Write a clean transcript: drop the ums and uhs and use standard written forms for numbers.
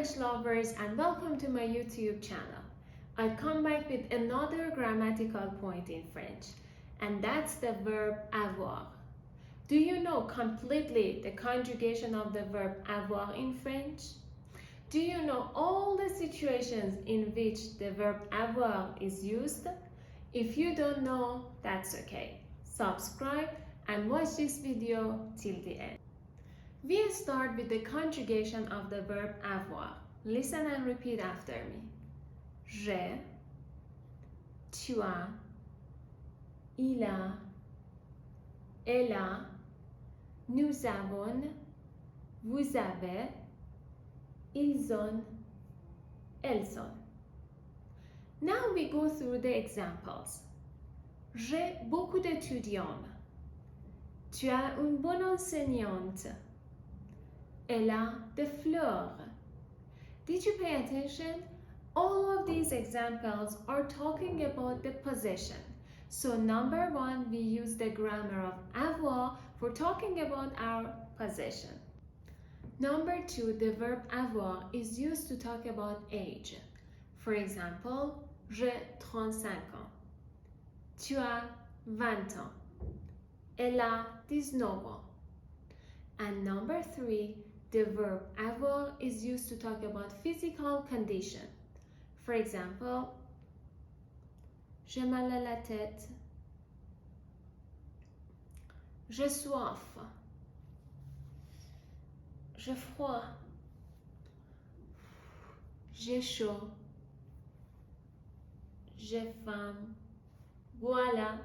French lovers, and welcome to my YouTube channel. I've come back with another grammatical point in French, and that's the verb avoir. Do you know completely the conjugation of the verb avoir in French? Do you know all the situations in which the verb avoir is used? If you don't know, that's okay. Subscribe and watch this video till the end. We start with the conjugation of the verb avoir. Listen and repeat after me. J'ai, tu as, il a, elle a, nous avons, vous avez, ils ont, elles ont. Now we go through the examples. J'ai beaucoup d'étudiants. Tu as une bonne enseignante. Elle a des fleurs. Did you pay attention? All of these examples are talking about the possession. So number one, we use the grammar of avoir for talking about our possession. Number two, the verb avoir is used to talk about age. For example, j'ai 35 ans. Tu as 20 ans. Elle a 19 ans. And number three, the verb avoir is used to talk about physical condition. For example, j'ai mal à la tête. J'ai soif. J'ai froid. J'ai chaud. J'ai faim. Voilà.